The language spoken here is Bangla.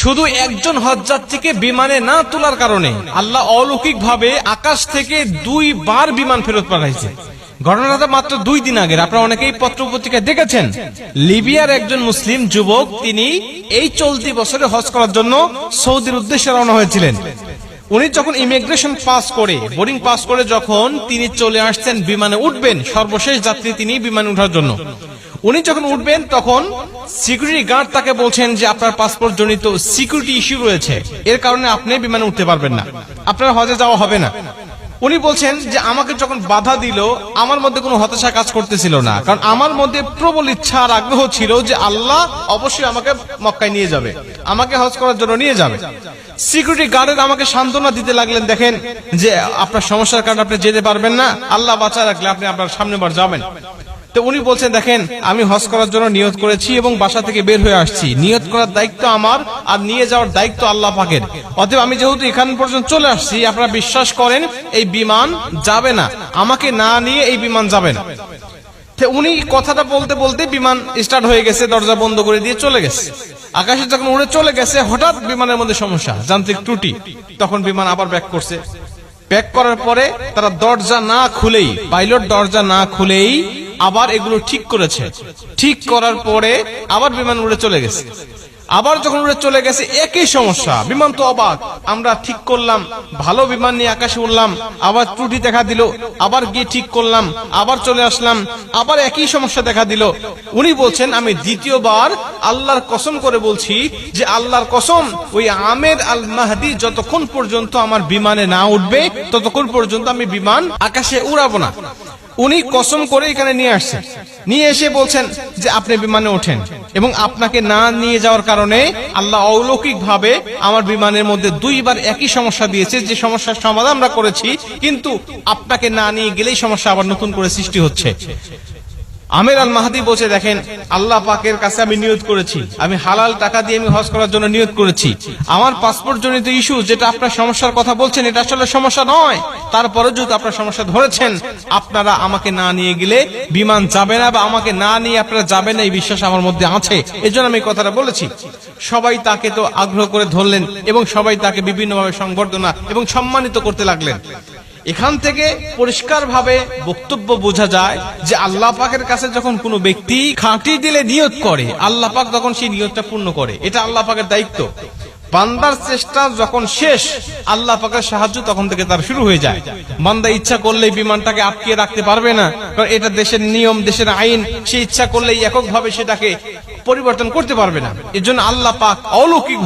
শুধু একজন হজযাত্রীকে বিমানে না তোলার কারণে আল্লাহ অলৌকিকভাবে আকাশ থেকে 2 বার বিমান ফেরত পাঠাইছে। ঘটনাটা মাত্র 2 দিন আগের, আপনারা অনেকেই পত্র পত্রিকায় দেখেছেন। লিবিয়ার একজন মুসলিম যুবক, তিনি এই চলতি বছরে হজ করার জন্য সৌদির উদ্দেশ্যে রওনা হয়েছিলেন। উনি যখন ইমিগ্রেশন পাস করে, বোর্ডিং পাস করে যখন তিনি চলে আসছেন বিমানে উঠবেন, সর্বশেষ যাত্রী তিনি বিমানে ওঠার জন্য, উনি যখন উঠবেন তখন সিকিউরিটি গার্ড তাকে বলছেন যে আপনার পাসপোর্ট জনিত সিকিউরিটি ইস্যু রয়েছে, এর কারণে আপনি বিমানে উঠতে পারবেন না, আপনার হজে যাওয়া হবে না। উনি বলছেন যে আমাকে যখন বাধা দিল আমার মধ্যে কোনো হতাশা কাজ করতেছিল না, কারণ আমার মধ্যে প্রবল ইচ্ছা আর আগ্রহ ছিল যে আল্লাহ অবশ্যই আমাকে মক্কায় নিয়ে যাবে, আমাকে হজ করার জন্য নিয়ে যাবে। সিকিউরিটি গার্ডের আমাকে সান্ত্বনা দিতে লাগলেন, দেখেন যে আপনার সমস্যার কারণে আপনি যেতে পারবেন না, আল্লাহ বাঁচা রাখলে আপনি আপনার সামনেবার যাবেন। তো উনি বলছেন, দেখেন আমি হজ করার জন্য নিয়ত করেছি এবং বাসা থেকে বের হয়ে আসছি, নিয়ত করার দায়িত্ব আমার আর নিয়ে যাওয়ার দায়িত্ব আল্লাহ পাকের। অতএব আমি যেহেতু এখান পর্যন্ত চলে আসছি, আপনারা বিশ্বাস করেন এই বিমান যাবে না, আমাকে না নিয়ে এই বিমান যাবে না। উনি কথাটা বলতে বলতে বিমান স্টার্ট হয়ে গেছে, দরজা বন্ধ করে দিয়ে চলে গেছে। আকাশে যখন উড়ে চলে গেছে, হঠাৎ বিমানের মধ্যে সমস্যা, যান্ত্রিক ত্রুটি। তখন বিমান আবার ব্যাক করছে। ব্যাক করার পরে তারা দরজা না খুলেই, পাইলট দরজা না খুলেই আবার এগুলো ঠিক করেছে। ঠিক করার পরে আবার বিমান উড়ে চলে গেছে। আবার যখন উড়ে চলে গেছে একই সমস্যা, বিমান তো অবাক, আমরা ঠিক করলাম, ভালো বিমান নিয়ে আকাশে উড়লাম, আবার ত্রুটি দেখা দিল, আবার গিয়ে ঠিক করলাম, আবার চলে আসলাম, আবার একই সমস্যা দেখা দিল। উনি বলছেন, আমি দ্বিতীয়বার আল্লাহর কসম করে বলছি যে আল্লাহর কসম, ওই আমের আল মাহদি যতক্ষণ পর্যন্ত আমার বিমানে না উঠবে ততক্ষণ পর্যন্ত আমি বিমান আকাশে উড়াবো না। উনি কসম করে এখানে নিয়ে আসছেন, নিয়ে এসে বলছেন যে আপনি বিমানে ওঠেন, এবং আপনাকে না নিয়ে যাওয়ার কারণে আল্লাহ অলৌকিক ভাবে আমার বিমানের মধ্যে 2 বার একই সমস্যা দিয়েছে, যে সমস্যার সমাধান আমরা করেছি, কিন্তু আপনাকে না নিয়ে গেলেই সমস্যা আবার নতুন করে সৃষ্টি হচ্ছে। আমের আল মাহদি বলছে, দেখেন আল্লাহ পাকের কাছে আমি নিয়ত করেছি, আমি হালাল টাকা দিয়ে আমি হজ করার জন্য নিয়ত করেছি, আমার পাসপোর্ট জনিত ইস্যু যেটা আপনার সমস্যার কথা বলছেন এটা আসলে সমস্যা নয়, তারপরে যদি আপনার সমস্যা ধরেছেন, আপনারা আমাকে না নিয়ে গেলে বিমান যাবে না, বা আমাকে না নিয়ে আপনারা যাবেন না, এই বিশ্বাস আমার মধ্যে আছে, এজন্য আমি কথাটা বলেছি। সবাই তাকে তো আগ্রহ করে ধরলেন এবং সবাই তাকে বিভিন্নভাবে সংবর্ধনা এবং সম্মানিত করতে লাগলেন। এখান থেকে পরিষ্কার ভাবে বক্তব্য বোঝা যায় যে আল্লাহ পাকের কাছে যখন কোনো ব্যক্তি খাঁটি দিলে নিয়ত করে, আল্লাহ পাক তখন সেই নিয়তটা পূর্ণ করে, এটা আল্লাহ পাকের দায়িত্ব। বান্দার চেষ্টা যখন শেষ, আল্লাহ পাকের সাহায্য তখন থেকে তার শুরু হয়ে যায়। বান্দা ইচ্ছা করলেই বিমানটাকে আটকে রাখতে পারবে না, কারণ এটা দেশের নিয়ম, দেশের আইন, সে ইচ্ছা করলেই এককভাবে সেটাকে পরিবর্তন করতে পারবে না। এজন্য আল্লাহ পাক অলৌকিক